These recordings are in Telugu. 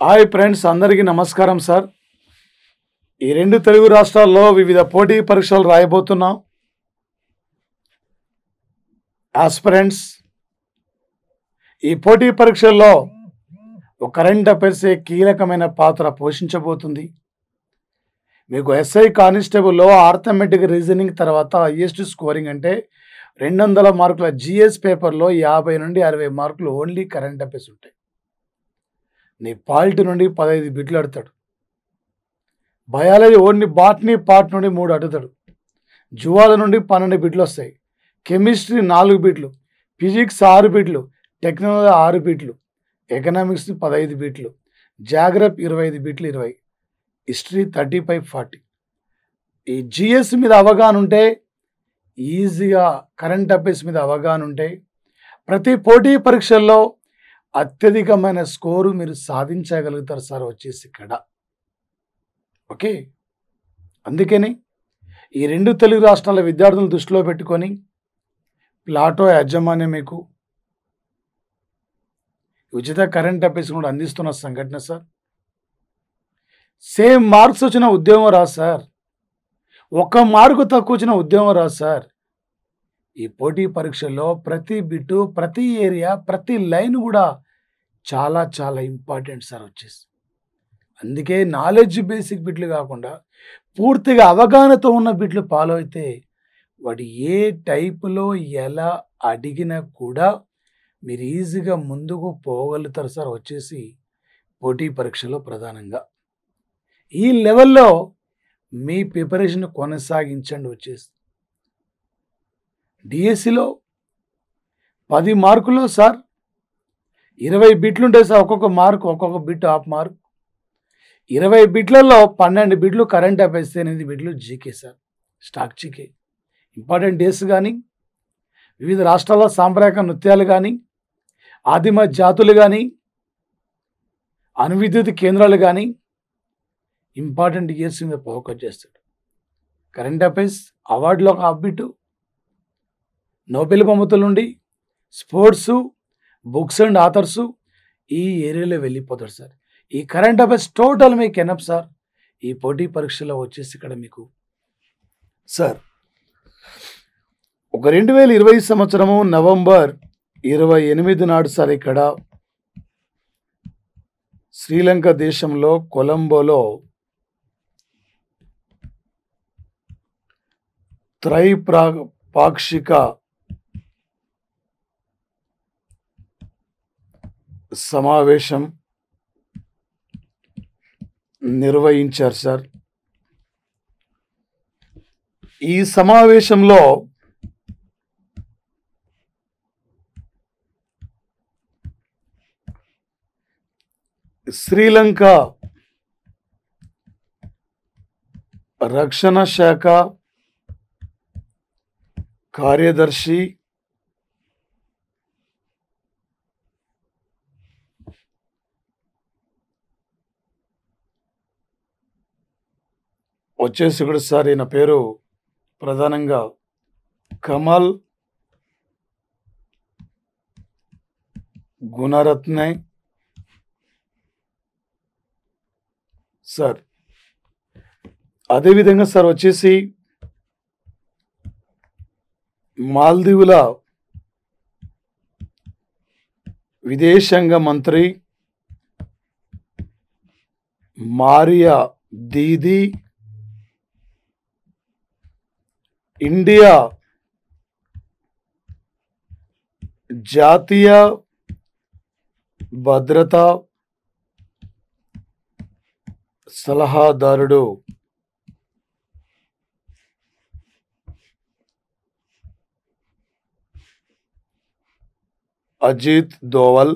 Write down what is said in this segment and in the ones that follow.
హాయ్ ఫ్రెండ్స్, అందరికీ నమస్కారం సార్. ఈ రెండు తెలుగు రాష్ట్రాల్లో వివిధ పోటీ పరీక్షలు రాయబోతున్నాం. ఆస్పిరెంట్స్, ఈ పోటీ పరీక్షల్లో ఒక కరెంట్ అఫైర్స్ కీలకమైన పాత్ర పోషించబోతుంది. మీకు ఎస్ఐ కానిస్టేబుల్లో ఆర్థమెటిక్ రీజనింగ్ తర్వాత హైయెస్ట్ స్కోరింగ్ అంటే 200 మార్కుల జిఎస్ పేపర్లో 50 నుండి 60 మార్కులు ఓన్లీ కరెంట్ అఫైర్స్ ఉంటాయి. నీ పాలిటీ నుండి 15 బిట్లు అడుగుతాడు. బయాలజీ ఓన్లీ బాటనీ పార్ట్ నుండి 3 అడుగుతాడు. జువాలజీ నుండి 12 బిట్లు వస్తాయి. కెమిస్ట్రీ 4 బిట్లు, ఫిజిక్స్ 6 బిట్లు, టెక్నాలజీ 6 బిట్లు, ఎకనామిక్స్ 15 బిట్లు, జాగ్రఫీ 25 బిట్లు 20, హిస్టరీ 35-40. ఈ జిఎస్ మీద అవగాహన ఉంటే, ఈజీగా కరెంట్ అఫైర్స్ మీద అవగాహన ఉంటే ప్రతి పోటీ పరీక్షల్లో అత్యధికమైన స్కోరు మీరు సాధించగలుగుతారు సార్ వచ్చేసి ఇక్కడ. ఓకే, అందుకని ఈ రెండు తెలుగు రాష్ట్రాల విద్యార్థులను దృష్టిలో పెట్టుకొని ప్లాటో యాజమాన్యం మీకు ఉచిత కరెంట్ అఫైర్స్ కూడా అందిస్తున్న సంఘటన సార్. సేమ్ మార్క్స్ వచ్చిన ఉద్యోగం రాదు సార్, 1 మార్కు తక్కువ వచ్చిన ఉద్యోగం రాదు సార్. ఈ పోటీ పరీక్షల్లో ప్రతి బిట్టు, ప్రతి ఏరియా, ప్రతి లైన్ కూడా చాలా చాలా ఇంపార్టెంట్ సార్ వచ్చేసి. అందుకే నాలెడ్జ్ బేసిక్ బిట్లు కాకుండా పూర్తిగా అవగాహనతో ఉన్న బిట్లు ఫాలో అయితే వాడు ఏ టైపులో ఎలా అడిగినా కూడా మీరు ఈజీగా ముందుకు పోగలుగుతారు సార్ వచ్చేసి పోటీ పరీక్షలో. ప్రధానంగా ఈ లెవెల్లో మీ ప్రిపరేషన్ కొనసాగించండి వచ్చేసి. డిఎస్సిలో 10 మార్కుల్లో సార్ 20 బిట్లు ఉంటాయి సార్. ఒక్కొక్క బిట్ హాఫ్ మార్క్. 20 బిట్లలో 12 బిట్లు కరెంట్ అఫైర్స్, 8 బిట్లు GK sir. Stock GK, important days కానీ, వివిధ రాష్ట్రాల సాంప్రదాయక నృత్యాలు కానీ, ఆదిమ జాతులు కానీ, అణువిద్యుత్ కేంద్రాలు కానీ, ఇంపార్టెంట్ ఇయర్స్ మీద ఫోకస్ చేస్తాడు. కరెంట్ అఫైర్స్ అవార్డులో ఒక హాఫ్ బిట్, నోబెల్ బహుమతుల నుండి, స్పోర్ట్సు, బుక్స్ అండ్ ఆథర్సు, ఈ ఏరియాలో వెళ్ళిపోతాడు సార్. ఈ కరెంట్ అఫైర్స్ టోటల్ మీకు ఎనఫ్ సార్ ఈ పోటీ పరీక్షలో వచ్చేసి ఇక్కడ మీకు సార్. ఒక 2020 సంవత్సరము నవంబర్ 28 నాడు సార్ ఇక్కడ శ్రీలంక దేశంలో కొలంబోలో త్రైపాక్షిక సమావేశం నిర్వహించారు సార్. ఈ సమావేశంలో శ్రీలంక రక్షణ శాఖ కార్యదర్శి వచ్చేసి కూడా సార్, ఈయన పేరు ప్రధానంగా కమల్ గుణరత్నే సార్. అదేవిధంగా సార్ వచ్చేసి మాల్దీవుల విదేశాంగ మంత్రి మారియా దీదీ, ఇండియా జాతీయ భద్రతా సలహాదారుడు అజిత్ దోవల్,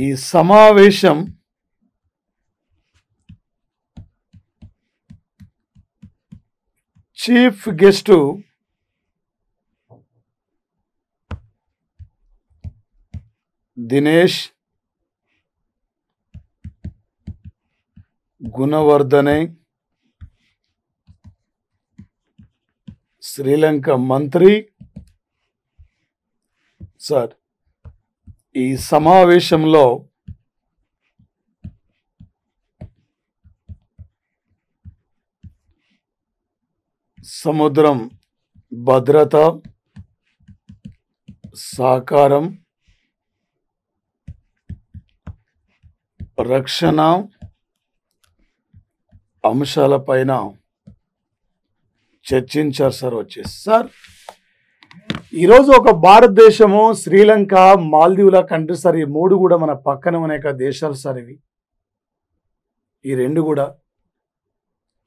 ఈ సమావేశం చీఫ్ గెస్ట్ దినేష్ గుణవర్ధనే, శ్రీలంక మంత్రి సార్ ఈ సమావేశంలో సముద్రం భద్రత, సహకారం, రక్షణ అంశాలపైన చర్చించారు సార్. వచ్చేసి సార్ ఈరోజు ఒక భారతదేశము, శ్రీలంక, మాల్దీవుల కంట్రీ సార్. ఈ మూడు కూడా మన పక్కన అనేక దేశాలు సార్. ఈ రెండు కూడా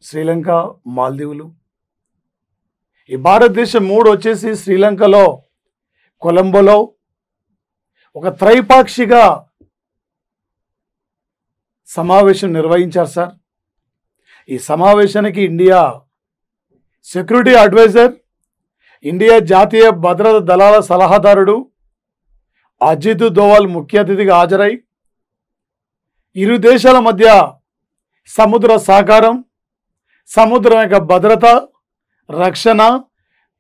శ్రీలంక, మాల్దీవులు. ఈ భారతదేశం మూడు వచ్చేసి శ్రీలంకలో కొలంబోలో ఒక త్రైపాక్షిక సమావేశం నిర్వహించారు సార్. ఈ సమావేశానికి ఇండియా సెక్యూరిటీ అడ్వైజర్, ఇండియా జాతీయ భద్రతా దళాల సలహాదారుడు అజిత్ దోవల్ ముఖ్య అతిథిగా హాజరై ఇరు దేశాల మధ్య సముద్ర సహకారం, సముద్రం యొక్క భద్రత, రక్షణ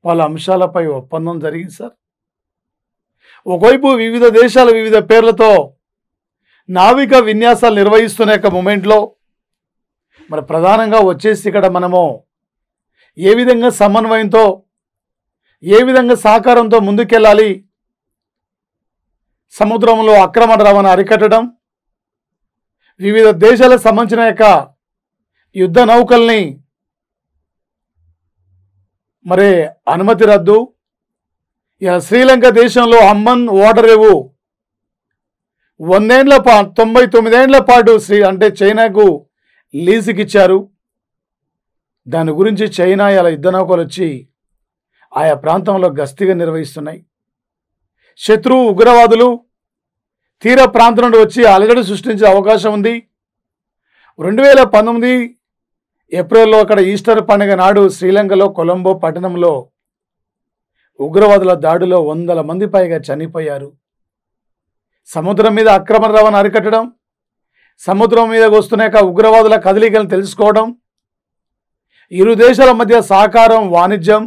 పలు అంశాలపై ఒప్పందం జరిగింది సార్. ఒకవైపు వివిధ దేశాల వివిధ పేర్లతో నావిక విన్యాసాలు నిర్వహిస్తున్న యొక్క మూమెంట్లో మరి ప్రధానంగా వచ్చేసి ఇక్కడ మనము ఏ విధంగా సమన్వయంతో, ఏ విధంగా సహకారంతో ముందుకెళ్ళాలి, సముద్రంలో అక్రమ రవాణా అరికట్టడం, వివిధ దేశాలకు సంబంధించిన యొక్క యుద్ధ నౌకల్ని మరి అనుమతి రద్దు. ఇలా శ్రీలంక దేశంలో హమ్మన్ ఓడరేవు 99 ఏళ్ల పాటు అంటే చైనాకు లీజుకి ఇచ్చారు. దాని గురించి చైనా ఇలా యుద్ధ నౌకలు వచ్చి ఆయా ప్రాంతంలో గస్తీగా నిర్వహిస్తున్నాయి. శత్రువు ఉగ్రవాదులు తీర ప్రాంతం నుండి వచ్చి అలజడి సృష్టించే అవకాశం ఉంది. 2019 ఏప్రిల్లో అక్కడ ఈస్టర్ పండుగ నాడు శ్రీలంకలో కొలంబో పట్టణంలో ఉగ్రవాదుల దాడిలో 100 మంది పైగా చనిపోయారు. సముద్రం మీద అక్రమ రవాణా అరికట్టడం, సముద్రం మీదకి వస్తున్న ఉగ్రవాదుల కదలికలను తెలుసుకోవడం, ఇరు దేశాల మధ్య సహకారం, వాణిజ్యం,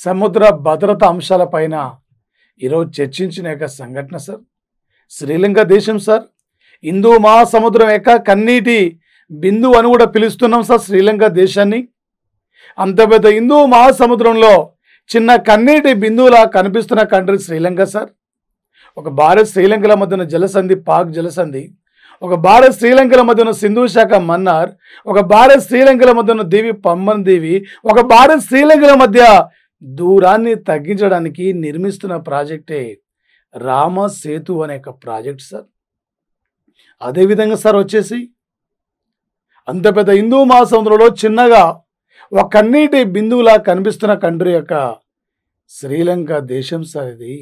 సముద్ర భద్రత అంశాలపైన ఈరోజు చర్చించిన యొక్క సంఘటన సార్. శ్రీలంక దేశం సార్ హిందూ మహాసముద్రం యొక్క కన్నీటి బిందువు అని కూడా పిలుస్తున్నాం సార్ శ్రీలంక దేశాన్ని. అంత పెద్ద హిందూ మహాసముద్రంలో చిన్న కన్నీటి బిందువులా కనిపిస్తున్న కంట్రీ శ్రీలంక సార్. ఒక భారత్ శ్రీలంకల మధ్యన జలసంధి, పాక్ జలసంధి, ఒక భారత్ శ్రీలంకల మధ్యన సింధు శాఖ మన్నార్, ఒక భారత్ శ్రీలంకల మధ్యన దీవి పమ్మన్ దీవి, ఒక భారత్ శ్రీలంకల మధ్య దూరాన్ని తగ్గించడానికి నిర్మిస్తున్న ప్రాజెక్టే రామ సేతు అనే ఒక ప్రాజెక్ట్ సార్. అదేవిధంగా సార్ వచ్చేసి అంత పెద్ద హిందూ మహాసముద్రంలో చిన్నగా ఒక కన్నీటి బిందువులా కనిపిస్తున్న కంట్రీ యొక్క శ్రీలంక దేశం సార్. ఇది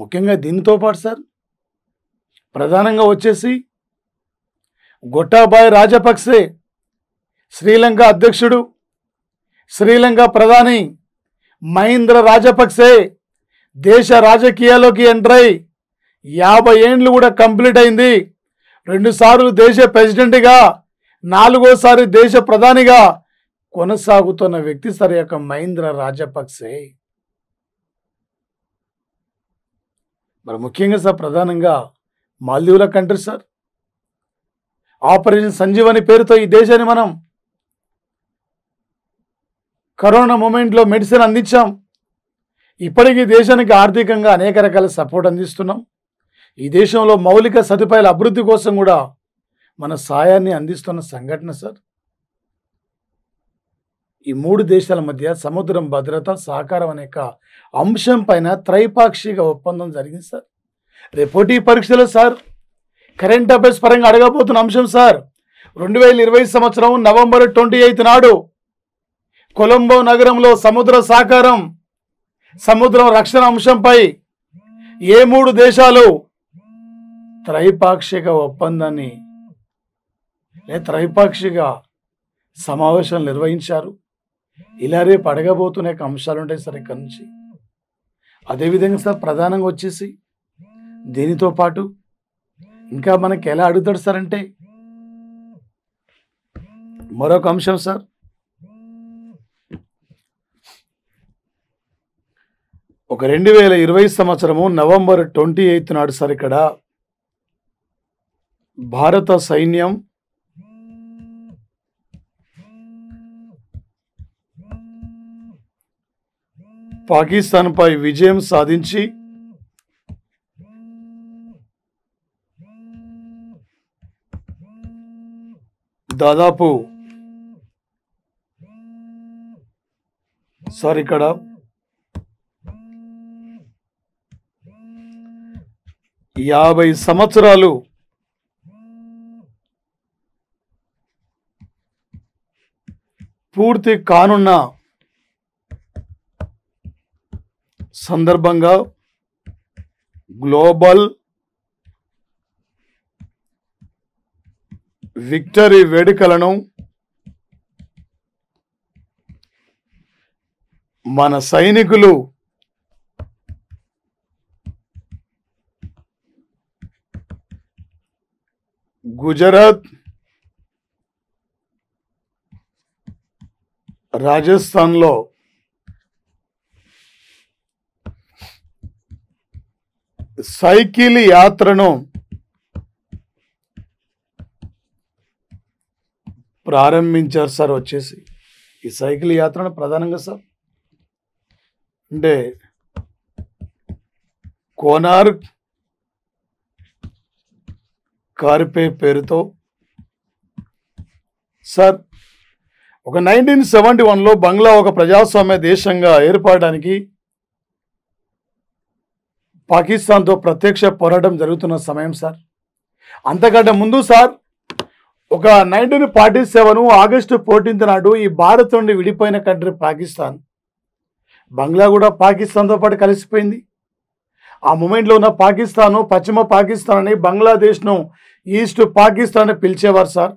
ముఖ్యంగా దీనితో పాటు సార్ ప్రధానంగా వచ్చేసి గోటాబాయ రాజపక్సే శ్రీలంక అధ్యక్షుడు, శ్రీలంక ప్రధాని మహీంద్ర రాజపక్సే దేశ రాజకీయాల్లోకి ఎంటర్ అయి 50 ఏండ్లు కూడా కంప్లీట్ అయింది. 2 సార్లు దేశ ప్రెసిడెంట్గా, 4వసారి దేశ ప్రధానిగా కొనసాగుతున్న వ్యక్తి సార్ యొక్క మహీంద్ర రాజపక్సే. మరి ముఖ్యంగా సార్ ప్రధానంగా మాల్దీవుల కంట్రీ సార్. ఆపరేషన్ సంజీవని పేరుతో ఈ దేశాన్ని మనం కరోనా మూమెంట్లో మెడిసిన్ అందించాం. ఇప్పటికీ దేశానికి ఆర్థికంగా అనేక రకాల సపోర్ట్ అందిస్తున్నాం. ఈ దేశంలో మౌలిక సదుపాయాల అభివృద్ధి కోసం కూడా మన సాయాన్ని అందిస్తున్న సంఘటన సార్. ఈ 3 దేశాల మధ్య సముద్రం భద్రత, సహకారం అనే అంశం పైన త్రైపాక్షిక ఒప్పందం జరిగింది సార్. రేపోటీ పరీక్షలు సార్ కరెంట్ అఫైర్స్ పరంగా అడగబోతున్న అంశం సార్. 2020 సంవత్సరం నవంబర్ 28 నాడు కొలంబో నగరంలో సముద్ర సహకారం, సముద్రం రక్షణ అంశంపై ఏ 3 దేశాలు త్రైపాక్షిక ఒప్పందాన్ని త్రైపాక్షిక సమావేశాలు నిర్వహించారు. ఇలా రేపు అడగబోతున్న అంశాలు ఉంటాయి సార్ ఇక్కడ నుంచి. అదేవిధంగా సార్ ప్రధానంగా వచ్చేసి దీనితో పాటు ఇంకా మనకి ఎలా అడుగుతాడు సార్ అంటే మరొక అంశం సార్. ఒక 2020 సంవత్సరము నవంబర్ 28 నాడు సార్ ఇక్కడ భారత సైన్యం పాకిస్తాన్పై విజయం సాధించి దాదాపు సార్ ఇక్కడ 50 సంవత్సరాలు పూర్తి కానున్న సందర్భంగా గ్లోబల్ విక్టరీ వేడుకలను మన సైనికులు గుజరాత్, రాజస్థాన్లో సైకిల్ యాత్రను ప్రారంభించారు సార్. వచ్చేసి ఈ సైకిల్ యాత్రను ప్రధానంగా సార్ అంటే కోనార్క్ కార్పే పేరుతో సార్ ఒక 1971లో బంగ్లా ఒక ప్రజాస్వామ్య దేశంగా ఏర్పడడానికి పాకిస్తాన్తో ప్రత్యక్ష పోరాటం జరుగుతున్న సమయం సార్. అంతకంటే ముందు సార్ ఒక 1947 ఆగస్టు 14 నాడు ఈ భారత్ నుండి విడిపోయిన కంట్రీ పాకిస్తాన్, బంగ్లా కూడా పాకిస్తాన్తో పాటు కలిసిపోయింది. ఆ మూమెంట్లో ఉన్న పాకిస్తాను పశ్చిమ పాకిస్తాన్ అని, బంగ్లాదేశ్ను ఈస్ట్ పాకిస్తాన్ అని పిలిచేవారు సార్.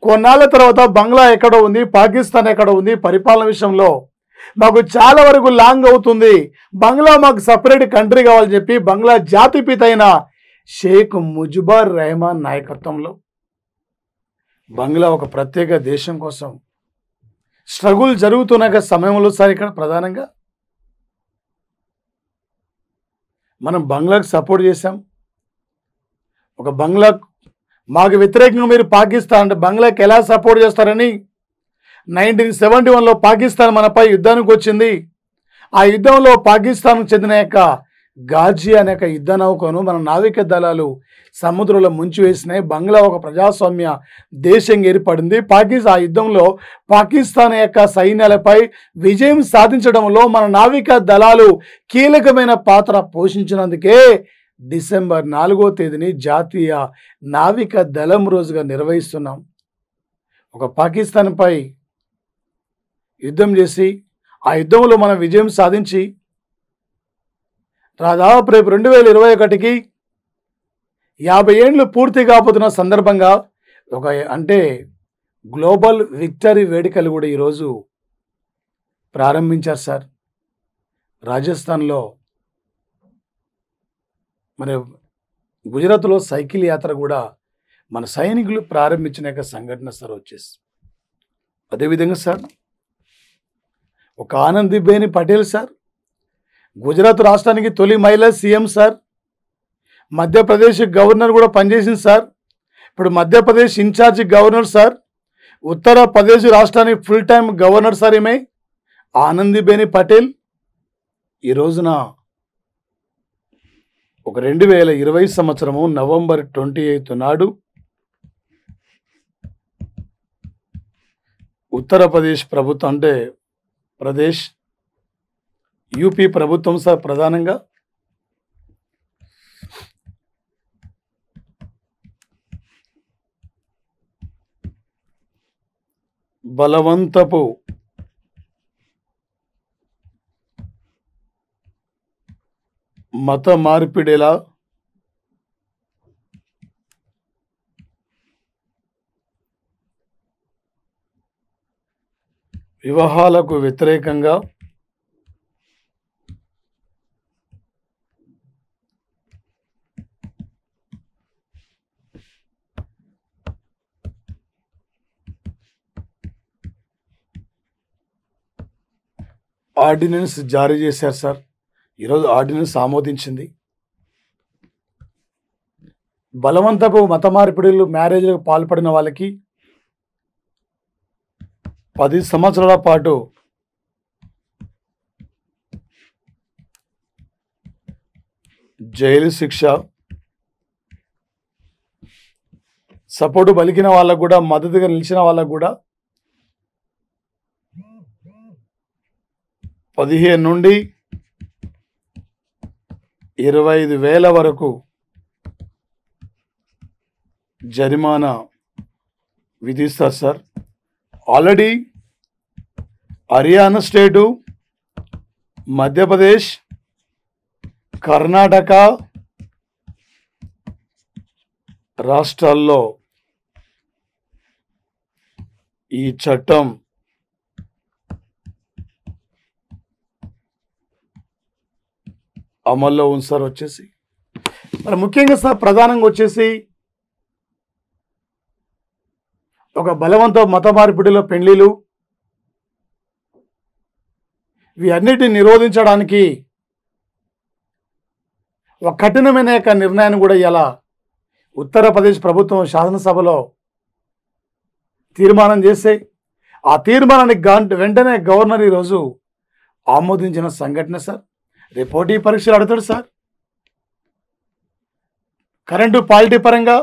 కొన్నాళ్ళ తర్వాత బంగ్లా ఎక్కడ ఉంది, పాకిస్తాన్ ఎక్కడ ఉంది, పరిపాలన విషయంలో మాకు చాలా వరకు లాంగ్ అవుతుంది, బంగ్లా మాకు సపరేట్ కంట్రీ కావాలని చెప్పి బంగ్లా జాతిపిత అయిన షేక్ ముజిబుర్ రెహమాన్ నాయకత్వంలో బంగ్లా ఒక ప్రత్యేక దేశం కోసం స్ట్రగుల్ జరుగుతున్న సమయంలో సార్ ఇక్కడ ప్రధానంగా మనం బంగ్లాకు సపోర్ట్ చేశాం. ఒక బంగ్లా మాకు వ్యతిరేకంగా మీరు పాకిస్తాన్ అంటే బంగ్లాకి ఎలా సపోర్ట్ చేస్తారని 1971లో పాకిస్తాన్ మనపై యుద్ధానికి వచ్చింది. ఆ యుద్ధంలో పాకిస్తాన్కు చెందిన యొక్క గాజీ అనే యుద్ధ నౌకను మన నావిక దళాలు సముద్రంలో ముంచివేసినాయి. బంగ్లా ఒక ప్రజాస్వామ్య దేశంగా ఏర్పడింది. ఆ యుద్ధంలో పాకిస్తాన్ యొక్క సైన్యాలపై విజయం సాధించడంలో మన నావిక దళాలు కీలకమైన పాత్ర పోషించినందుకే డిసెంబర్ 4వ తేదీని జాతీయ నావిక దళం రోజుగా నిర్వహిస్తున్నాం. ఒక పాకిస్తాన్పై యుద్ధం చేసి ఆ యుద్ధంలో మనం విజయం సాధించి దాదాపు రేపు 2021కి 50 ఏళ్ళు పూర్తి కాబోతున్న సందర్భంగా ఒక అంటే గ్లోబల్ విక్టరీ వేడుకలు కూడా ఈరోజు ప్రారంభించారు సార్. రాజస్థాన్లో మరి గుజరాత్లో సైకిల్ యాత్ర కూడా మన సైనికులు ప్రారంభించిన యొక్క సంఘటన సార్ వచ్చేసి. అదేవిధంగా సార్ ఒక ఆనందీబేన్ పటేల్ సార్ గుజరాత్ రాష్ట్రానికి తొలి మహిళా సీఎం సార్. మధ్యప్రదేశ్ గవర్నర్ కూడా పనిచేసింది సార్. ఇప్పుడు Madhya Pradesh in charge governor sir. Uttar Pradesh రాష్ట్రానికి ఫుల్ టైం గవర్నర్ సార్ ఈమె ఆనందీబేన్ పటేల్. ఈ రోజున ఒక 2020 సంవత్సరము నవంబర్ 28 నాడు ఉత్తరప్రదేశ్ ప్రభుత్వం అంటే యూపీ ప్రభుత్వం సార్ ప్రధానంగా బలవంతపు మత మార్పిడిలా వివాహాలకు వ్యతిరేకంగా ఆర్డినెన్స్ జారీ చేశారు సార్. ఈరోజు ఆర్డినెన్స్ ఆమోదించింది. బలవంతపు మత మార్పిడులు మ్యారేజ్లకు పాల్పడిన వాళ్ళకి 10 సంవత్సరాల పాటు జైలు శిక్ష, సపోర్టు పలికిన వాళ్ళకు కూడా, మద్దతుగా నిలిచిన వాళ్ళకు కూడా 15 నుండి 25,000 వరకు జరిమానా విధిస్తారు సార్. ఆల్రెడీ హర్యానా స్టేటు, మధ్యప్రదేశ్, కర్ణాటక రాష్ట్రాల్లో ఈ చట్టం అమల్లో ఉంది సార్. వచ్చేసి మరి ముఖ్యంగా సార్ ప్రధానంగా వచ్చేసి ఒక బలవంత మత మార్పిడిలో పెళ్లిలు ఇవన్నిటిని నిరోధించడానికి ఒక కఠినమైన యొక్క నిర్ణయాన్ని కూడా ఇలా ఉత్తరప్రదేశ్ ప్రభుత్వం శాసనసభలో తీర్మానం చేస్తే ఆ తీర్మానానికి వెంటనే గవర్నర్ ఈరోజు ఆమోదించిన సంఘటన సార్. రేపు పోటీ పరీక్షలు అడుగుతాడు సార్. కరెంటు పాలిటీ పరంగా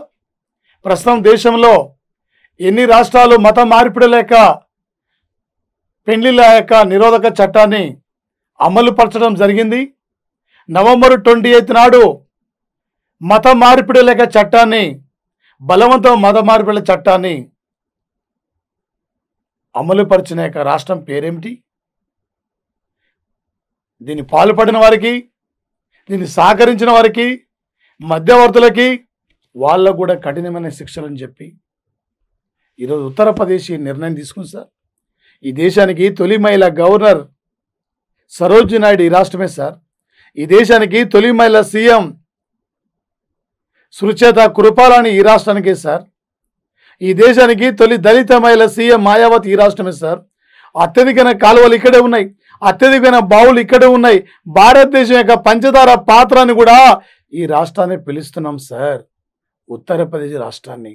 ప్రస్తుతం దేశంలో ఎన్ని రాష్ట్రాలు మత మార్పిడుల యొక్క పెళ్లిళ్ళ యొక్క నిరోధక చట్టాన్ని అమలు పరచడం జరిగింది. నవంబర్ 28 నాడు మత మార్పిడుల యొక్క చట్టాన్ని, బలవంతం మత మార్పిడుల చట్టాన్ని అమలు పరిచిన యొక్క రాష్ట్రం పేరేమిటి? దీన్ని పాల్పడిన వారికి, దీన్ని సహకరించిన వారికి, మధ్యవర్తులకి వాళ్ళకు కూడా కఠినమైన శిక్షలని చెప్పి ఈరోజు ఉత్తరప్రదేశ్ ఈ నిర్ణయం తీసుకుంది సార్. ఈ దేశానికి తొలి మహిళా గవర్నర్ సరోజినీ నాయుడు ఈ రాష్ట్రమే సార్. ఈ దేశానికి తొలి మహిళా సీఎం సుచరిత కృపాలాని ఈ రాష్ట్రానికే సార్. ఈ దేశానికి తొలి దళిత మహిళా సీఎం మాయావతి ఈ రాష్ట్రమే సార్. అత్యధికమైన కాలువలు ఇక్కడే ఉన్నాయి, అత్యధికమైన బావులు ఇక్కడే ఉన్నాయి. భారతదేశం యొక్క పంచదార పాత్రని కూడా ఈ రాష్ట్రాన్ని పిలుస్తున్నాం సార్, ఉత్తరప్రదేశ్ రాష్ట్రాన్ని.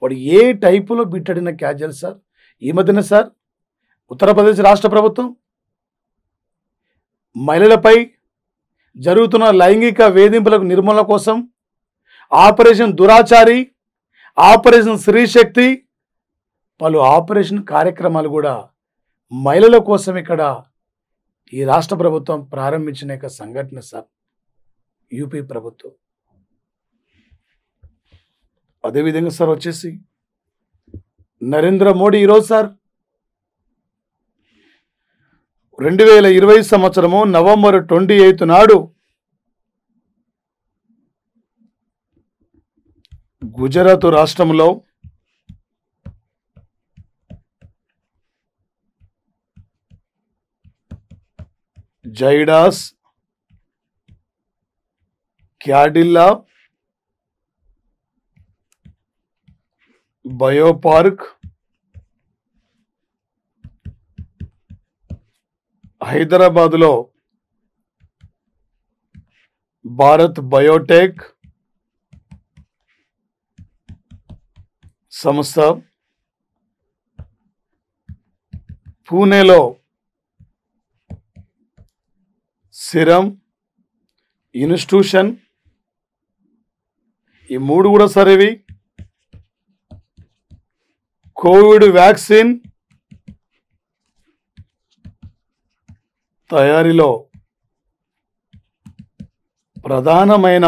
వాడు ఏ టైపులో బిట్టడిన క్యాజువల్ సార్. ఈ మధ్యన సార్ ఉత్తరప్రదేశ్ రాష్ట్ర ప్రభుత్వం మహిళలపై జరుగుతున్న లైంగిక వేధింపులకు నిర్మూలన కోసం ఆపరేషన్ దురాచారి, ఆపరేషన్ స్త్రీశక్తి, పలు ఆపరేషన్ కార్యక్రమాలు కూడా మహిళల కోసం ఇక్కడ ఈ రాష్ట్ర ప్రభుత్వం ప్రారంభించిన యొక్క సంఘటన సార్ యూపీ ప్రభుత్వం. అదేవిధంగా సార్ వచ్చేసి నరేంద్ర మోడీ ఈరోజు సార్ 2020 సంవత్సరము నవంబర్ 28 నాడు గుజరాత్ రాష్ట్రంలో జైడాస్, క్యాడిల్లా బయోపార్క్, హైదరాబాద్లో భారత్ బయోటెక్ సంస్థ, పూణేలో సిరం ఇన్స్టిట్యూషన్, ఈ మూడు కూడా సార్ ఇవి కోవిడ్ వ్యాక్సిన్ తయారీలో ప్రధానమైన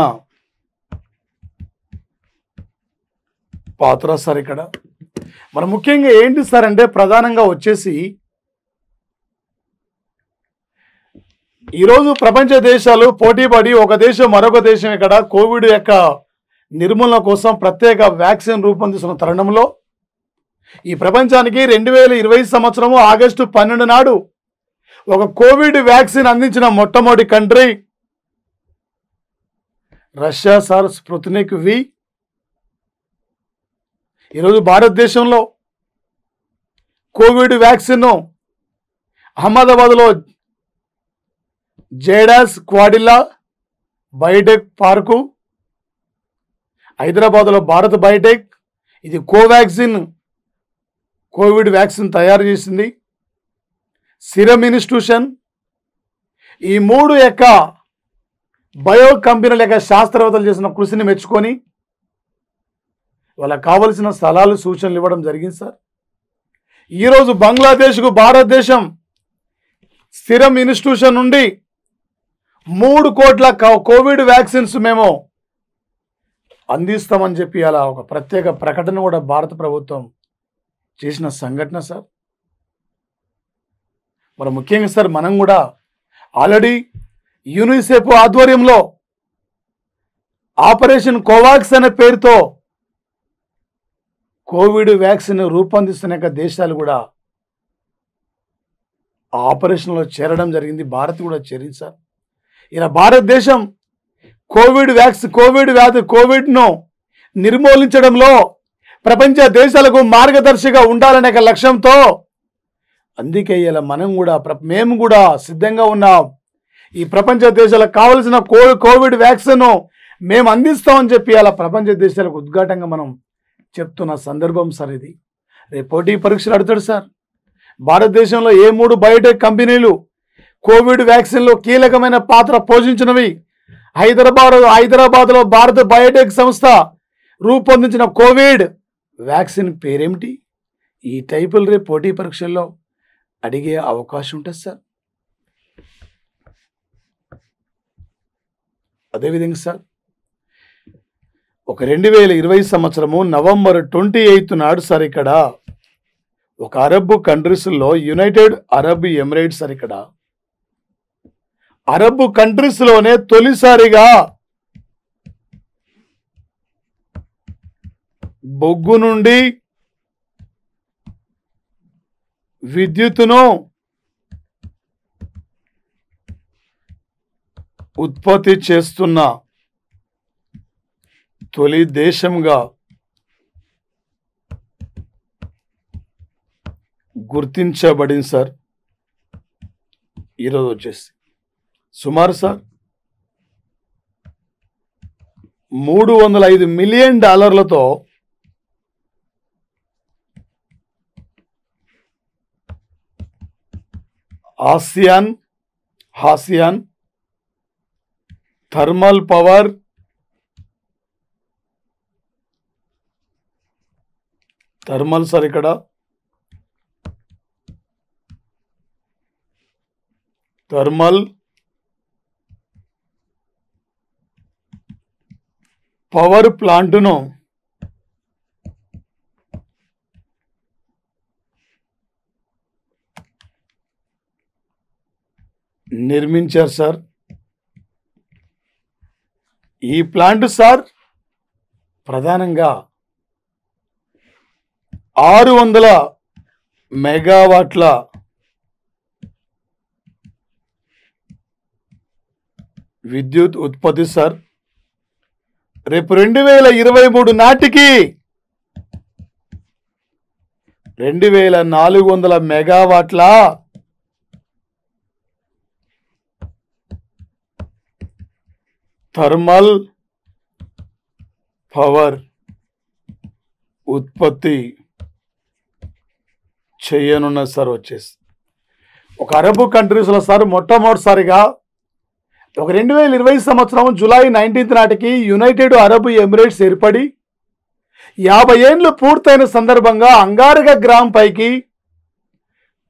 పాత్ర సార్. ఇక్కడ మరి ముఖ్యంగా ఏంటి సార్ అంటే ప్రధానంగా వచ్చేసి ఈరోజు ప్రపంచ దేశాలు పోటీపడి ఒక దేశం మరొక దేశం ఇక్కడ కోవిడ్ యొక్క నిర్మూలన కోసం ప్రత్యేక వ్యాక్సిన్ రూపొందిస్తున్న తరుణంలో ఈ ప్రపంచానికి 2020 సంవత్సరము ఆగస్టు 12 నాడు ఒక కోవిడ్ వ్యాక్సిన్ అందించిన మొట్టమొదటి కంట్రీ రష్యా సార్, స్పుత్నిక్ వి. ఈరోజు భారతదేశంలో కోవిడ్ వ్యాక్సిన్ను అహ్మదాబాద్లో జేడాస్ క్వాడిల్లా బయోటెక్ పార్కు, హైదరాబాద్లో భారత్ బయోటెక్, ఇది కోవాక్సిన్ కోవిడ్ వ్యాక్సిన్ తయారు చేసింది. సిరమ్ ఇన్స్టిట్యూషన్, ఈ 3 యొక్క బయో కంపెనీల యొక్క శాస్త్రవేత్తలు చేసిన కృషిని మెచ్చుకొని వాళ్ళకి కావలసిన సలహాలు సూచనలు ఇవ్వడం జరిగింది సార్. ఈరోజు బంగ్లాదేశ్కు భారతదేశం సిరమ్ ఇన్స్టిట్యూషన్ నుండి 3 కోట్ల కోవిడ్ వ్యాక్సిన్స్ మేము అందిస్తామని చెప్పి అలా ఒక ప్రత్యేక ప్రకటన కూడా భారత ప్రభుత్వం చేసిన సంఘటన సార్. మరి ముఖ్యంగా సార్ మనం కూడా ఆల్రెడీ యూనిసెఫ్ ఆధ్వర్యంలో ఆపరేషన్ కోవాక్స్ అనే పేరుతో కోవిడ్ వ్యాక్సిన్ రూపొందిస్తున్న దేశాలు కూడా ఆ ఆపరేషన్లో చేరడం జరిగింది. భారత్ కూడా చేరింది సార్. ఇలా భారతదేశం కోవిడ్ను నిర్మూలించడంలో ప్రపంచ దేశాలకు మార్గదర్శిగా ఉండాలనే లక్ష్యంతో అందుకే ఇలా మేము కూడా సిద్ధంగా ఉన్నాం. ఈ ప్రపంచ దేశాలకు కావలసిన కోవిడ్ వ్యాక్సిన్ మేము అందిస్తామని చెప్పి అలా ప్రపంచ దేశాలకు ఉద్ఘాటంగా మనం చెప్తున్న సందర్భం సార్ ఇది. రేపు పోటీ పరీక్షలు అడుగుతాడు సార్. భారతదేశంలో ఏ 3 బయోటెక్ కంపెనీలు కోవిడ్ వ్యాక్సిన్లో కీలకమైన పాత్ర పోషించినవి? హైదరాబాద్లో భారత్ బయోటెక్ సంస్థ రూపొందించిన కోవిడ్ వ్యాక్సిన్ పేరేమిటి? ఈ టైపులు రేపు పోటీ పరీక్షల్లో అడిగే అవకాశం ఉంటుంది సార్. అదేవిధంగా సార్ ఒక 2020 సంవత్సరము నవంబర్ 28 నాడు సార్ ఇక్కడ ఒక అరబ్ కంట్రీస్లో యునైటెడ్ అరబ్ ఎమిరేట్స్ సార్ ఇక్కడ అరబ్ కంట్రీస్లోనే తొలిసారిగా బొగ్గు నుండి విద్యుత్తును ఉత్పత్తి చేస్తున్న తొలి దేశంగా గుర్తించబడింది సార్. ఈరోజు వచ్చేసి సుమారు sir $305 million ASEAN thermal power sir ఇక్కడ థర్మల్ పవర్ ప్లాంటును నిర్మించారు సార్. ఈ ప్లాంట్ సార్ ప్రధానంగా 600 మెగావాట్ల విద్యుత్ ఉత్పత్తి సార్. రేపు 2023 నాటికి 2400 మెగావాట్ల థర్మల్ పవర్ ఉత్పత్తి చేయనున్న సార్. వచ్చేసి ఒక అరబ్ కంట్రీస్లో సార్ మొట్టమొదటిసారిగా ఒక 2020 సంవత్సరం జూలై 19 నాటికి యునైటెడ్ అరబ్ ఎమిరేట్స్ ఏర్పడి 50 ఏళ్ళు పూర్తయిన సందర్భంగా అంగారక గ్రహం పైకి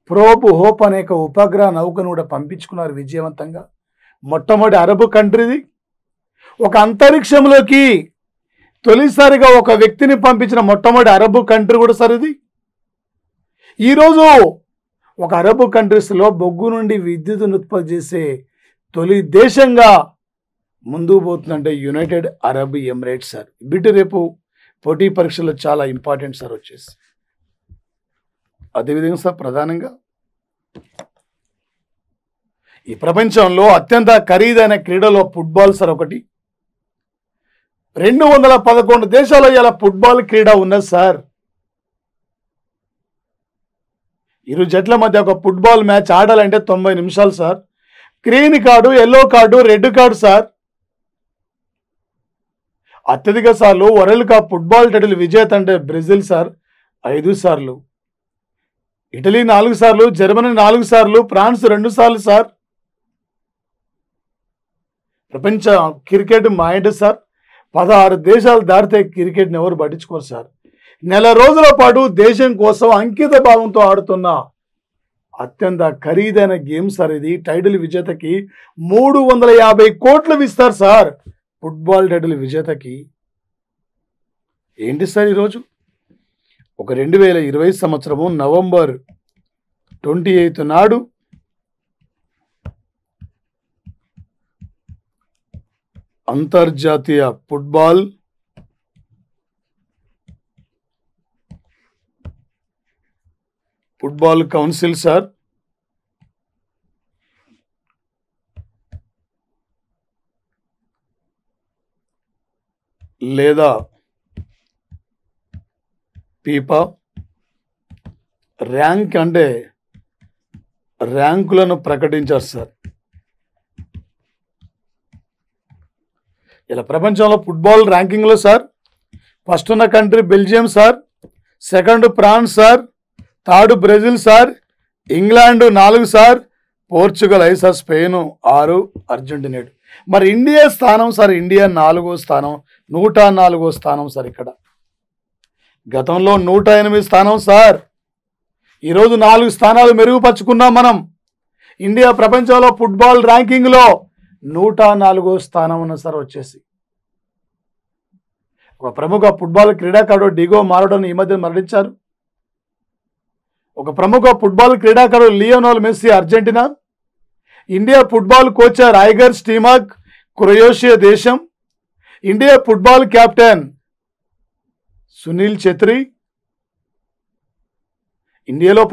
ప్రోబ్ హోప్ అనే ఉపగ్రహ నౌకను కూడా పంపించుకున్నారు విజయవంతంగా. మొట్టమొదటి అరబ్ కంట్రీది. ఒక అంతరిక్షంలోకి తొలిసారిగా ఒక వ్యక్తిని పంపించిన మొట్టమొదటి అరబ్ కంట్రీ కూడా సార్ ఇది. ఈరోజు ఒక అరబ్ కంట్రీస్లో బొగ్గు నుండి విద్యుత్తును ఉత్పత్తి చేసే తొలి దేశంగా ముందుకు పోతుందంటే యునైటెడ్ అరబ్ ఎమిరేట్స్ సార్. బిడ్డ రేపు పోటీ పరీక్షల్లో చాలా ఇంపార్టెంట్ సార్. వచ్చేసి అదేవిధంగా సార్ ప్రధానంగా ఈ ప్రపంచంలో అత్యంత ఖరీదైన క్రీడలో ఫుట్బాల్ సార్ ఒకటి. 211 దేశాల్లో ఇలా ఫుట్బాల్ క్రీడ ఉన్నది సార్. ఇరు జట్ల మధ్య ఒక ఫుట్బాల్ మ్యాచ్ ఆడాలంటే 90 నిమిషాలు sir. Green card, yellow card, red card sir. అత్యధిక సార్లు వరల్డ్ కప్ ఫుట్బాల్ టైటిల్ విజేత అంటే బ్రెజిల్ సార్, 5 సార్లు. ఇటలీ 4 సార్లు, జర్మనీ 4 సార్లు, ఫ్రాన్స్ 2 సార్లు సార్. ప్రపంచ క్రికెట్ మాయింట్ సార్. 16 దేశాలు దాటితే క్రికెట్ని ఎవరు పట్టించుకోరు సార్. నెల రోజుల పాటు దేశం కోసం అంకిత భావంతో ఆడుతున్న అత్యంత ఖరీదైన గేమ్ సార్ ఇది. టైటిల్ విజేతకి 350 కోట్లు ఇస్తారు సార్. Football title విజేతకి. ఏంటి సార్ ఈరోజు? ఒక 2020 సంవత్సరము నవంబర్ 28 నాడు అంతర్జాతీయ ఫుట్బాల్ కౌన్సిల్ సార్ లేదా పీపా ర్యాంక్ అంటే ర్యాంకులను ప్రకటించారు సార్. ఇలా ప్రపంచంలో ఫుట్బాల్ ర్యాంకింగ్లో సార్ ఫస్ట్ ఉన్న country Belgium sir, second France sir, third Brazil sir, England 4 sir, Portugal 5 sir, Spain 6, Argentina 7. మరి ఇండియా స్థానం సార్, ఇండియా 4వ స్థానం, 104వ స్థానం సార్. ఇక్కడ గతంలో 108 స్థానం సార్. ఈరోజు 4 స్థానాలు మెరుగుపరుచుకున్నాం మనం. ఇండియా ప్రపంచంలో ఫుట్బాల్ ర్యాంకింగ్లో 104వ స్థానం ఉన్న సార్ వచ్చేసి. ఒక ప్రముఖ ఫుట్బాల్ క్రీడాకారుడు డిగో మారడోని ఈ మధ్య మరణించారు. ఒక ప్రముఖ ఫుట్బాల్ క్రీడాకారుడు Lionel Messi Argentina. India football coach Igor Stimac Croatia దేశం. India football captain Sunil Chhetri. ఇండియాలో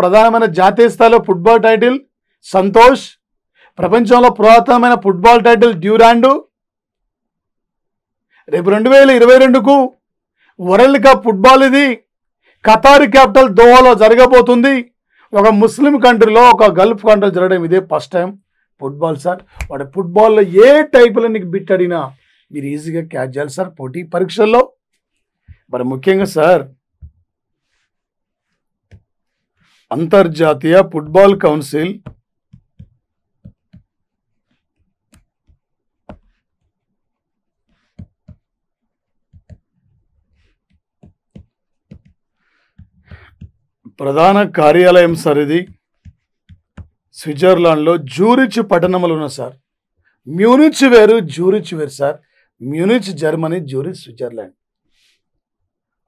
ప్రధానమైన జాతీయ స్థాయిలో ఫుట్బాల్ టైటిల్ సంతోష్. ప్రపంచంలో పురాతనమైన ఫుట్బాల్ టైటిల్ డ్యూరాండు. రేపు 2022కు వరల్డ్ కప్ ఫుట్బాల్ ఇది ఖతార్ క్యాపిటల్ దోహాలో జరగబోతుంది. ఒక ముస్లిం కంట్రీలో, ఒక గల్ఫ్ కంట్రీలో జరగడం ఇదే ఫస్ట్ టైం ఫుట్బాల్ సార్. వాటి ఫుట్బాల్లో ఏ టైపులో నీకు బిట్ అడిగినా మీరు ఈజీగా క్యాచ్ చేయాలి సార్ పోటీ పరీక్షల్లో. మరి ముఖ్యంగా సార్ అంతర్జాతీయ ఫుట్బాల్ కౌన్సిల్ ప్రధాన కార్యాలయం సార్ ఇది స్విట్జర్లాండ్లో జ్యూరిచ్ పట్టణంలో ఉన్న సార్. మ్యూనిచ్ వేరు, జ్యూరిచ్ వేరు sir. Munich Germany, Zurich Switzerland.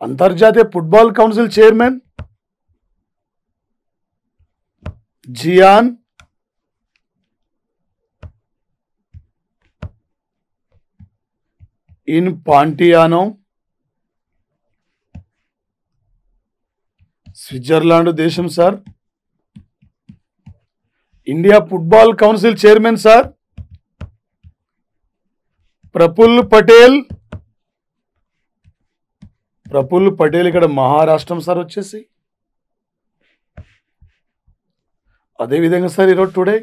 అంతర్జాతీయ football council chairman Gianni Infantino. Switzerland దేశం sir. India football council chairman sir Praful Patel. ఇక్కడ మహారాష్ట్రం సార్ వచ్చేసి. అదేవిధంగా సార్ ఈరోజు టుడే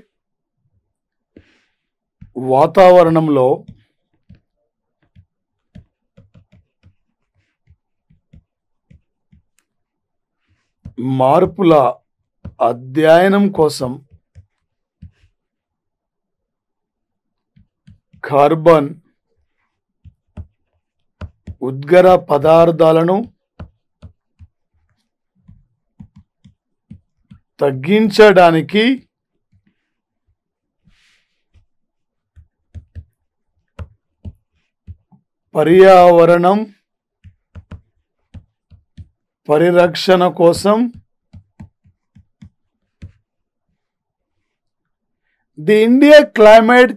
వాతావరణంలో మార్పుల అధ్యయనం కోసం కార్బన్ ఉద్గార పదార్థాలను తగ్గించడానికి పర్యావరణం పరిరక్షణ కోసం the India climate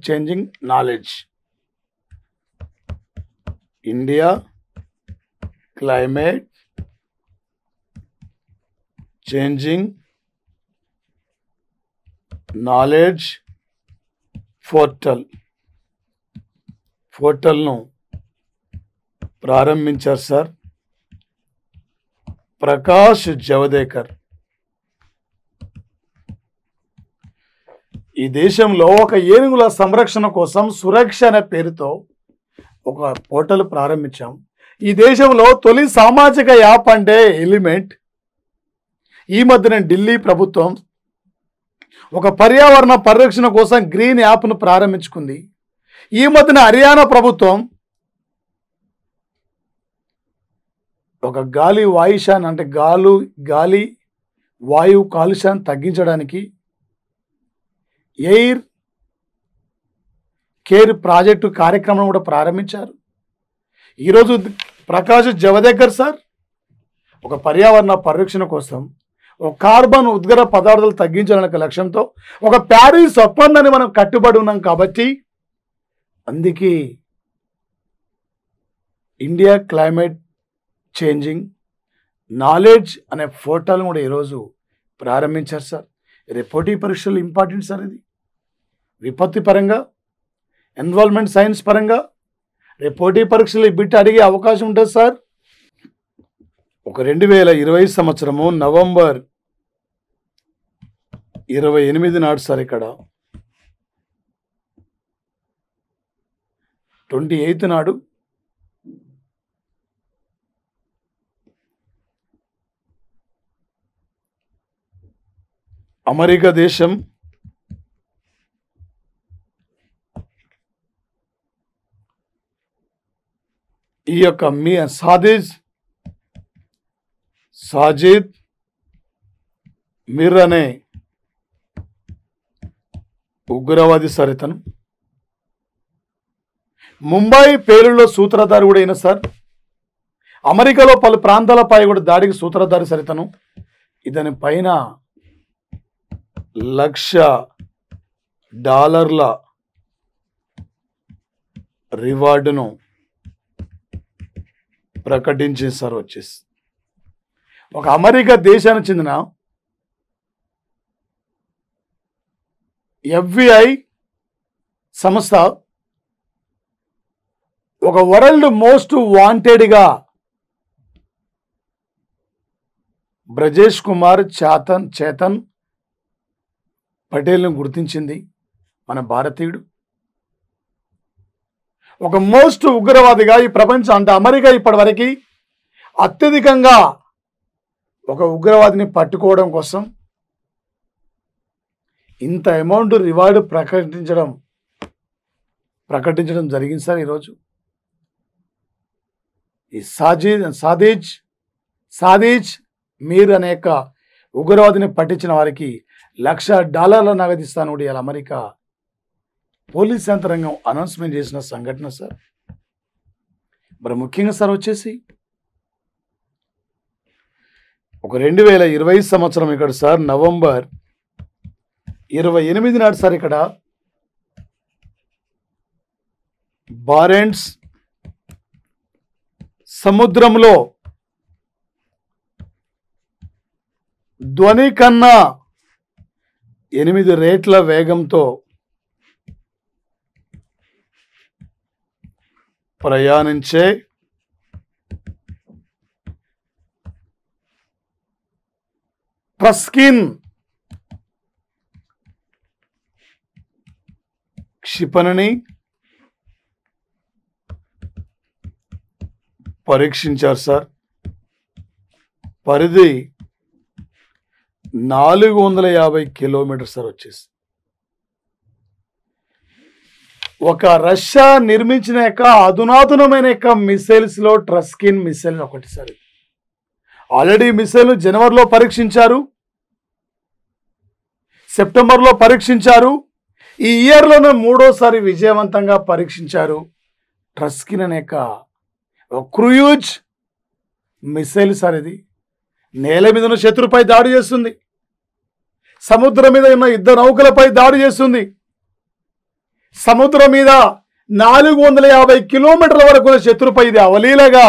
changing knowledge. India climate changing knowledge పోర్టల్ను ప్రారంభించారు సార్. ప్రకాష్ జవదేకర్. ఈ దేశంలో ఒక ఏనుగుల సంరక్షణ కోసం సురక్ష అనే పేరుతో ఒక పోర్టల్ ప్రారంభించాం. ఈ దేశంలో తొలి సామాజిక యాప్ అంటే ఎలిమెంట్. ఈ మధ్యన ఢిల్లీ ప్రభుత్వం ఒక పర్యావరణ పరిరక్షణ కోసం గ్రీన్ యాప్ను ప్రారంభించుకుంది. ఈ మధ్యన హర్యానా ప్రభుత్వం ఒక గాలి వాయుశాన్ అంటే గాలి వాయు కాలుష్యాన్ని తగ్గించడానికి ఎయిర్ కేర్ ప్రాజెక్టు కార్యక్రమం కూడా ప్రారంభించారు. ఈరోజు ప్రకాష్ జవదేకర్ సార్ ఒక పర్యావరణ పరిరక్షణ కోసం ఒక కార్బన్ ఉద్గార పదార్థాలు తగ్గించాలనే లక్ష్యంతో ఒక ప్యారిస్ ఒప్పందాన్ని మనం కట్టుబడి ఉన్నాం. కాబట్టి అందుకే ఇండియా క్లైమేట్ చేంజింగ్ నాలెడ్జ్ అనే పోర్టల్ కూడా ఈరోజు ప్రారంభించారు సార్. రేపు పోటీ పరీక్షలు ఇంపార్టెంట్ సార్. ఇది విపత్తి పరంగా, ఎన్విరాన్మెంట్ సైన్స్ పరంగా రేపు పోటీ పరీక్షలు ఈ బిట్ అడిగే అవకాశం ఉంటుంది సార్. ఒక 2020 సంవత్సరము నవంబర్ 28 నాడు సార్ ఇక్కడ 28 నాడు అమెరికా దేశం ఈ యొక్క సాజిద్ మిర్ అనే ఉగ్రవాది సార్. ఇతను ముంబై పేలుళ్లో సూత్రధారి కూడా అయిన సార్. అమెరికాలో పలు ప్రాంతాలపై కూడా దాడికి సూత్రధారి సార్ ఇతను. ఇతని పైన $1,00,000 రివార్డును ప్రకటించింది సార్. వచ్చేసి ఒక అమెరికా దేశానికి చెందిన FBI సంస్థ ఒక వరల్డ్ మోస్ట్ వాంటెడ్గా బ్రజేష్ కుమార్ చేతన్ పటేల్ను గుర్తించింది. మన భారతీయుడు ఒక మోస్ట్ ఉగ్రవాదిగా ఈ ప్రపంచం అంటే అమెరికా ఇప్పటివరకు అత్యధికంగా ఒక ఉగ్రవాదిని పట్టుకోవడం కోసం ఇంత అమౌంట్ రివార్డు ప్రకటించడం జరిగింది సార్. ఈరోజు ఈ సాదిజ్ మీర్ అనేక ఉగ్రవాదిని పట్టించిన వారికి $1,00,000 నగదిస్తాను కూడా ఇలా అమెరికా పోలీస్ యంత్రాంగం అనౌన్స్మెంట్ చేసిన సంఘటన సార్. మరి ముఖ్యంగా సార్ వచ్చేసి ఒక 2020 సంవత్సరం ఇక్కడ సార్ నవంబర్ 28 నాడు సార్ ఇక్కడ బారెంట్స్ సముద్రంలో ధ్వని కన్నా 8 రేట్ల వేగంతో ప్రయాణించే ట్రస్కిన్ క్షిపణిని పరీక్షించారు సార్. పరిధి 450 కిలోమీటర్ సార్. వచ్చేసి ఒక రష్యా నిర్మించిన యొక్క అధునాతనమైన యొక్క మిసైల్స్లో ట్రస్కిన్ మిసైల్ ఒకటి సార్. ఆల్రెడీ మిసైల్ జనవరిలో పరీక్షించారు, సెప్టెంబర్లో పరీక్షించారు, ఈ ఇయర్లోనే 3వసారి విజయవంతంగా పరీక్షించారు. ట్రస్కిన్ అనే యొక్క క్రూయిజ్ మిసైల్ సార్. ఇది నేల మీద ఉన్న శత్రుపై దాడి చేస్తుంది, సముద్రం మీద ఉన్న యుద్ధ నౌకలపై దాడి చేస్తుంది, సముద్రం మీద 450 కిలోమీటర్ల వరకు ఉన్న శత్రుపై ఇది అవలీలగా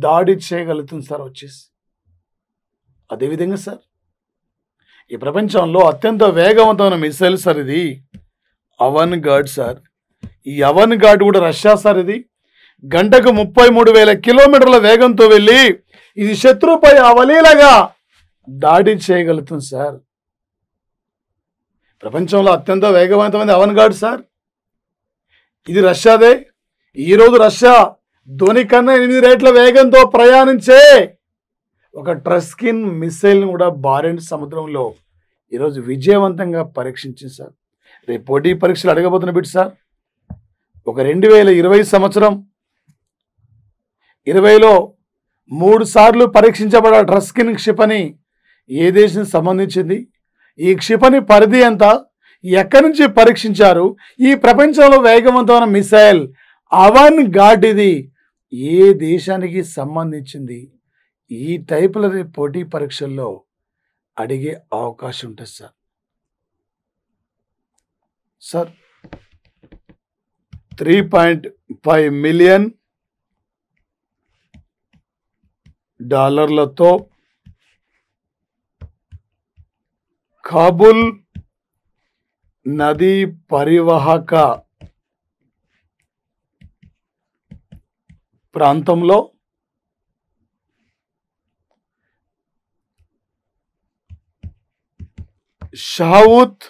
దాడి చేయగలుగుతుంది సార్. వచ్చేసి అదేవిధంగా సార్ ఈ ప్రపంచంలో అత్యంత వేగవంతమైన మిసైల్ సార్ ఇది అవన్ గార్డ్ సార్. ఈ అవన్ గార్డ్ కూడా రష్యా సార్. ఇది గంటకు 33,000 కిలోమీటర్ల వేగంతో వెళ్ళి ఇది శత్రువుపై అవలీలగా దాడి చేయగలుగుతుంది సార్. ప్రపంచంలో అత్యంత వేగవంతమైన అవన్గార్డ్ సార్ ఇది రష్యాదే. ఈరోజు రష్యా ధ్వని కన్నా 8 రెట్ల వేగంతో ప్రయాణించే ఒక ట్రస్కిన్ మిసైల్ని కూడా బారెంట్ సముద్రంలో ఈరోజు విజయవంతంగా పరీక్షించింది సార్. రేపు పోటీ పరీక్షలు అడగబోతున్న బిట్ సార్. ఒక 2020 సంవత్సరం 20లో 3 సార్లు పరీక్షించబడ ట్రస్కిన్ క్షిపణి ఏ దేశం సంబంధించింది? ఈ క్షిపణి పరిధి ఎంత? ఎక్కడి నుంచి పరీక్షించారు? ఈ ప్రపంచంలో వేగవంతమైన మిసైల్ అవన్ గార్డ్ ఇది ఏ దేశానికి సంబంధించింది? ఈ టైపుల పోటీ పరీక్షల్లో అడిగే అవకాశం ఉంటుంది సార్. సార్ $3.5 మిలియన్ కాబూల్ నదీ పరివాహక ప్రాంతంలో షావుత్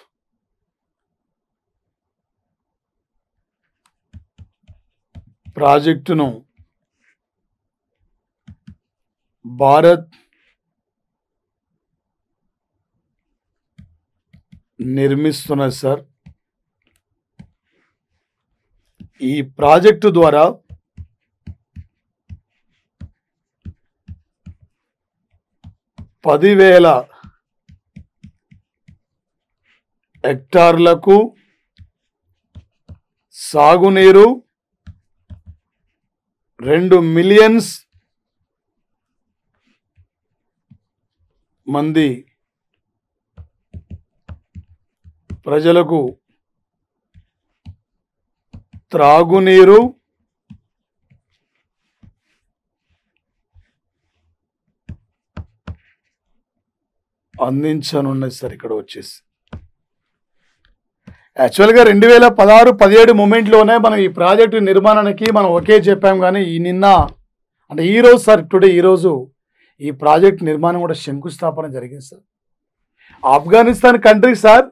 ప్రాజెక్టును భారత్ నిర్మిస్తున్నది సార్. ఈ ప్రాజెక్టు ద్వారా 10,000 హెక్టార్లకు సాగునీరు, 2 మిలియన్ మంది ప్రజలకు త్రాగునీరు, అందించనున్నది సార్. ఇక్కడ వచ్చేసి యాక్చువల్గా 2016-17 మూమెంట్లోనే మనం ఈ ప్రాజెక్టు నిర్మాణానికి మనం ఒకే చెప్పాం. కానీ ఈరోజు సార్ ఈరోజు ఈ ప్రాజెక్ట్ నిర్మాణం కూడా శంకుస్థాపన జరిగింది సార్. ఆఫ్ఘనిస్తాన్ కంట్రీ సార్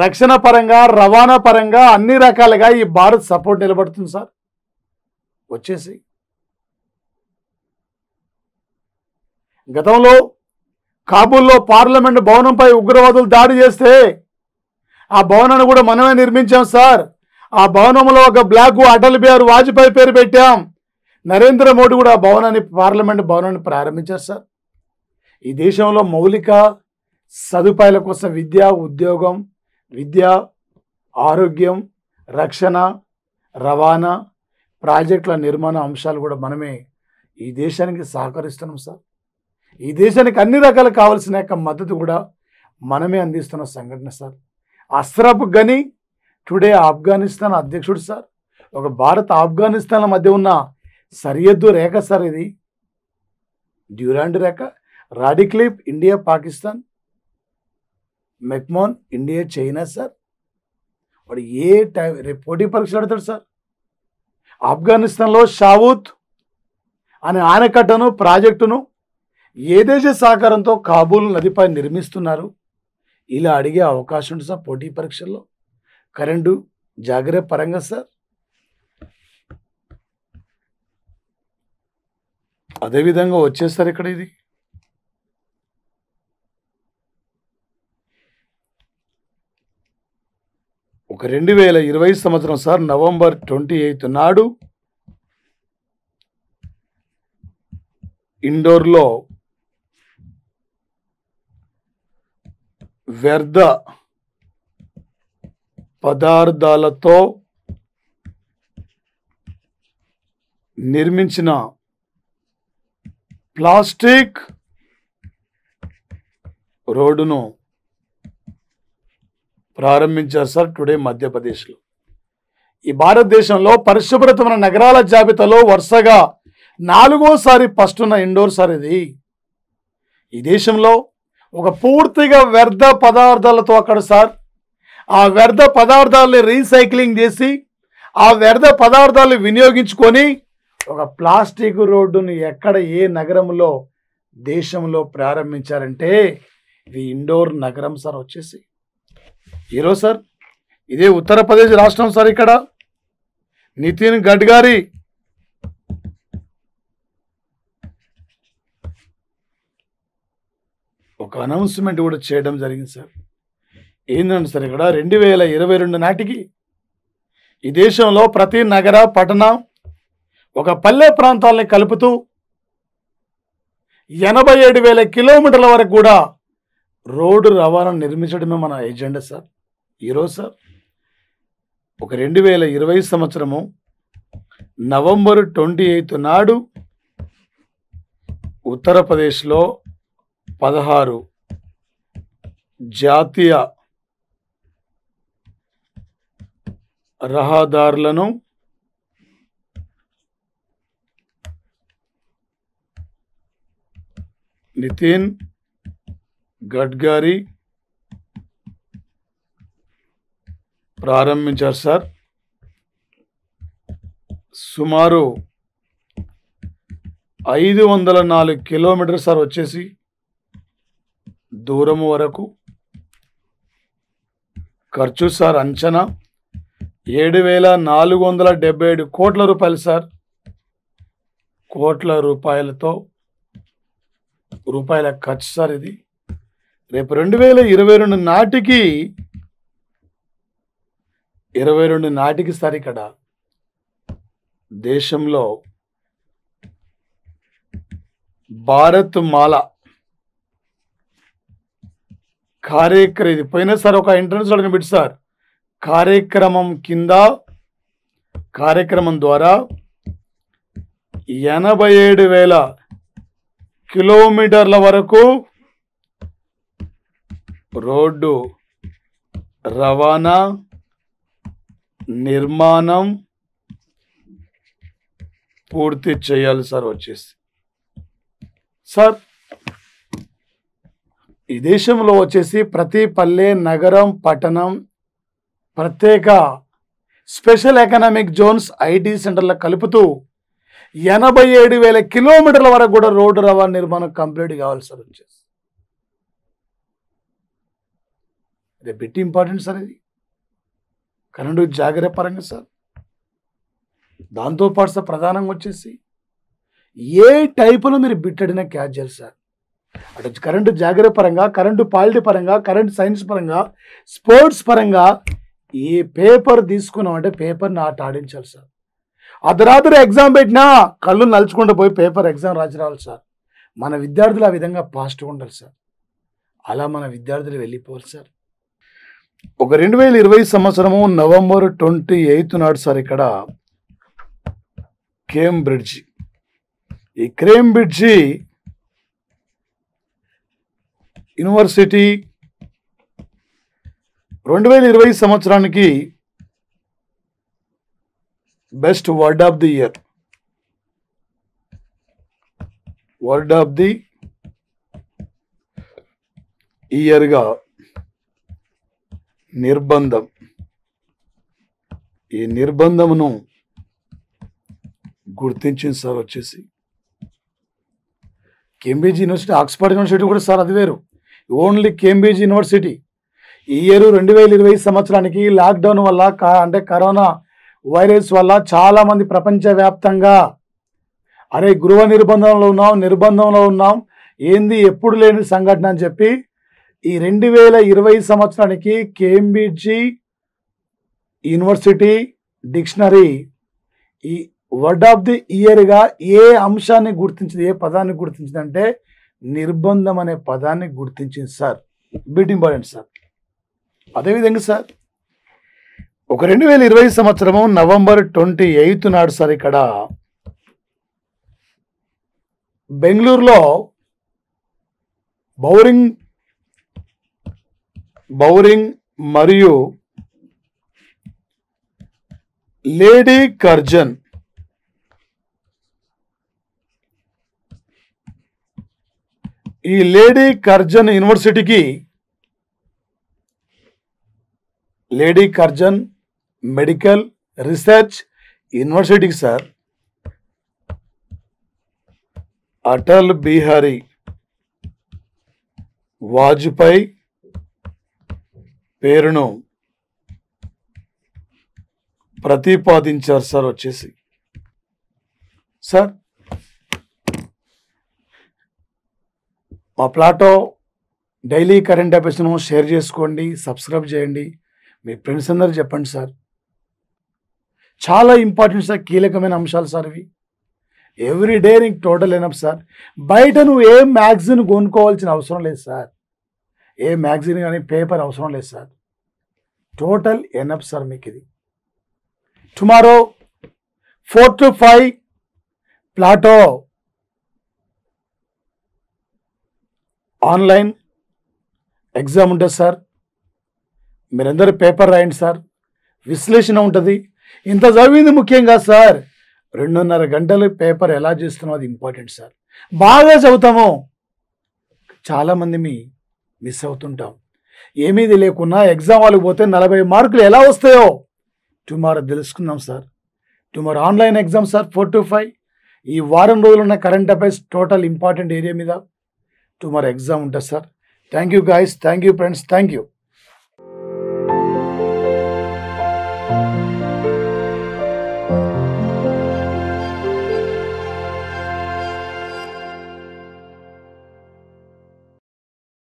రక్షణ పరంగా, రవాణా పరంగా అన్ని రకాలుగా ఈ భారత్ సపోర్ట్ నిలబడుతుంది సార్. వచ్చేసి గతంలో కాబూల్లో పార్లమెంట్ భవనంపై ఉగ్రవాదులు దాడి చేస్తే ఆ భవనాన్ని కూడా మనమే నిర్మించాం సార్. ఆ భవనంలో ఒక బ్లాక్ అటల్ బిహారీ వాజ్పేయి పేరు పెట్టాం. నరేంద్ర మోడీ కూడా ఆ భవనాన్ని, పార్లమెంట్ భవనాన్ని ప్రారంభించారు సార్. ఈ దేశంలో మౌలిక సదుపాయాల కోసం ఉద్యోగం, విద్య, ఆరోగ్యం, రక్షణ, రవాణా, ప్రాజెక్టుల నిర్మాణ అంశాలు కూడా మనమే ఈ దేశానికి సహకరిస్తున్నాం సార్. ఈ దేశానికి అన్ని రకాలు కావాల్సిన యొక్క మద్దతు కూడా మనమే అందిస్తున్న సంఘటన సార్. అష్రఫ్ ఘనీ టుడే ఆఫ్ఘనిస్తాన్ అధ్యక్షుడు సార్. ఒక భారత్ ఆఫ్ఘనిస్తాన్ల మధ్య ఉన్న సరిహద్దు రేఖ సార్ ఇది, డ్యూరాండ్ రేఖ. Radcliffe India Pakistan, McMahon India China sir. వాడు రేపు పోటీ పరీక్షలు అడుగుతాడు సార్. ఆఫ్ఘనిస్తాన్లో షావుత్ అనే ఆనకట్టను, ప్రాజెక్టును ఏ దేశ సహకారంతో కాబూల్ నదిపై నిర్మిస్తున్నారు? ఇలా అడిగే అవకాశం ఉంటుంది సార్ పోటీ పరీక్షల్లో. కరెంటు జాగ్రత్త పరంగా సార్. అదేవిధంగా వచ్చేస్తారు ఇక్కడ ఇది ఒక 2020 సంవత్సరం సార్ నవంబర్ 28 నాడు ఇండోర్లో వ్యర్థ పదార్థాలతో నిర్మించిన ప్లాస్టిక్ రోడ్డును ప్రారంభించారు సార్ టుడే మధ్యప్రదేశ్లో. ఈ భారతదేశంలో పరిశుభ్రతమైన నగరాల జాబితాలో వరుసగా 4వసారి ఫస్ట్ ఉన్న ఇండోర్ సార్ ఇది. ఈ దేశంలో ఒక పూర్తిగా వ్యర్థ పదార్థాలతో అక్కడ సార్ ఆ వ్యర్థ పదార్థాలని రీసైక్లింగ్ చేసి ఆ వ్యర్థ పదార్థాలను వినియోగించుకొని ఒక ప్లాస్టిక్ రోడ్డును ఎక్కడ ఏ నగరంలో దేశంలో ప్రారంభించారంటే ఇది ఇండోర్ నగరం సార్ వచ్చేసి. ఈరోజు సార్ ఇదే ఉత్తరప్రదేశ్ రాష్ట్రం సార్. ఇక్కడ నితిన్ గడ్కరీ ఒక అనౌన్స్మెంట్ కూడా చేయడం జరిగింది సార్. ఏంటంటే సార్ ఇక్కడ 2022 నాటికి ఈ దేశంలో ప్రతి నగర పట్టణ ఒక పల్లె ప్రాంతాలని కలుపుతూ 87,000 కిలోమీటర్ల వరకు కూడా రోడ్డు రవాణా నిర్మించడమే మన ఎజెండా సార్. ఈరోజు సార్ ఒక 2020 సంవత్సరము నవంబర్ 28 నాడు ఉత్తరప్రదేశ్లో 16 జాతీయ రహదారులను నితిన్ గడ్కరీ ప్రారంభించారు సార్. సుమారు 504 కిలోమీటర్ సార్ వచ్చేసి దూరం వరకు. ఖర్చు సార్ అంచనా 7,477 కోట్ల రూపాయలు సార్. కోట్ల రూపాయల ఖర్చు సార్ ఇది. రేపు 2022 నాటికి 22 నాటికి సార్ ఇక్కడ దేశంలో భారత్ మాల కార్యక్రమం ఇది పోయినా సార్ ఒక ఎంట్రన్స్ లో పెట్టి సార్ కార్యక్రమం ద్వారా 87,000 కిలోమీటర్ల వరకు రోడ్డు రవాణా నిర్మాణం పూర్తి చేయాలి సార్ వచ్చేసి. సార్ ఈ దేశంలో వచ్చేసి ప్రతి పల్లె నగరం పట్టణం ప్రత్యేక స్పెషల్ ఎకనామిక్ జోన్స్ ఐటీ సెంటర్ల కలుపుతూ 87,000 కిలోమీటర్ల వరకు కూడా రోడ్డు రవాణా నిర్మాణం కంప్లీట్ కావాలి సార్ వచ్చేసి. ఇది బిట్ ఇంపార్టెంట్ సార్. ఇది కరెంటు జాగ్రత్త పరంగా సార్. దాంతోపాటు సార్ ప్రధానంగా వచ్చేసి ఏ టైపులో మీరు బిట్ అడినా క్యాచ్ చేయాలి సార్. అటు కరెంటు జాగ్రత్త పరంగా, కరెంటు పాలిటీ పరంగా, కరెంటు సైన్స్ పరంగా, స్పోర్ట్స్ పరంగా ఏ పేపర్ తీసుకున్నామంటే పేపర్ని ఆడించాలి సార్. అర్ధరాత్రి ఎగ్జామ్ పెట్టినా కళ్ళు నలుచుకుంటూ పోయి పేపర్ ఎగ్జామ్ రాసి రావాలి సార్. మన విద్యార్థులు ఆ విధంగా పాజిటివ్ ఉండాలి సార్. అలా మన విద్యార్థులు వెళ్ళిపోవాలి సార్. ఒక 2020 సంవత్సరము నవంబర్ 28 నాడు సార్ ఇక్కడ కేంబ్రిడ్జ్, ఈ కేంబ్రిడ్జి యూనివర్సిటీ 2020 సంవత్సరానికి బెస్ట్ వర్డ్ ఆఫ్ ది ఇయర్గా నిర్బంధం, ఈ నిర్బంధమును గుర్తించింది సార్ వచ్చేసి. కేంబ్రిడ్జ్ యూనివర్సిటీ, ఆక్స్ఫర్డ్ యూనివర్సిటీ కూడా సార్ అది వేరు. ఓన్లీ కేంబ్రిడ్జ్ యూనివర్సిటీ ఈ ఇయర్ 2020 సంవత్సరానికి లాక్డౌన్ వల్ల అంటే కరోనా వైరస్ వల్ల చాలామంది ప్రపంచవ్యాప్తంగా గృహ నిర్బంధంలో ఉన్నాం ఏంది ఎప్పుడు లేని సంఘటన అని చెప్పి ఈ 2020 సంవత్సరానికి కేంబ్రిడ్జి యూనివర్సిటీ డిక్షనరీ ఈ వర్డ్ ఆఫ్ ది ఇయర్గా ఏ అంశాన్ని గుర్తించింది, ఏ పదాన్ని గుర్తించింది అంటే నిర్బంధం అనే పదాన్ని గుర్తించింది సార్. Bit important sir. అదేవిధంగా సార్ ఒక 2020 సంవత్సరము నవంబర్ 28 నాడు సార్ ఇక్కడ బెంగళూరులో బౌరింగ్ మరియు లేడీ కర్జన్ ఈ లేడీ కర్జన్ యూనివర్సిటీకి లేడీ కర్జన్ మెడికల్ రీసెర్చ్ యూనివర్సిటీకి సార్ అటల్ బిహారీ వాజ్పేయి పేరును ప్రతిపాదించారు సార్. వచ్చేసి సార్ మా ప్లాటో డైలీ కరెంట్ అఫైర్స్ను షేర్ చేసుకోండి, సబ్స్క్రైబ్ చేయండి, మీ ఫ్రెండ్స్ అందరూ చెప్పండి సార్. చాలా ఇంపార్టెంట్ సార్, కీలకమైన అంశాలు సార్ ఇవి. ఎవ్రీ డే నీకు టోటల్ ఎనఫ్ సార్. బయట నువ్వు ఏ మ్యాగజైన్ కొనుక్కోవాల్సిన అవసరం లేదు సార్, ఏ మ్యాగజైన్ కానీ పేపర్ అవసరం లేదు సార్. టోటల్ ఎనఫ్ సార్ మీకు ఇది. టుమారో 4 to 5 ప్లాటో ఆన్లైన్ ఎగ్జామ్ ఉంటుంది సార్. మీరందరూ పేపర్ రాయండి సార్, విశ్లేషణ ఉంటుంది. ఇంత చదివింది ముఖ్యంగా సార్, 2.5 గంటలు పేపర్ ఎలా చేస్తున్నామో అది ఇంపార్టెంట్ సార్. బాగా చదువుతాము, చాలామంది మిస్ అవుతుంటాం. ఏమీ తెలియకున్నా ఎగ్జామ్ వాళ్ళకి పోతే 40 మార్కులు ఎలా వస్తాయో టుమారో తెలుసుకుందాం sir. Tomorrow online exam sir 4 to 5. ఈ వారం రోజులు ఉన్న current affairs total important area మీద టుమారో ఎగ్జామ్ ఉంటుంది sir. Thank you guys, thank you friends, thank you.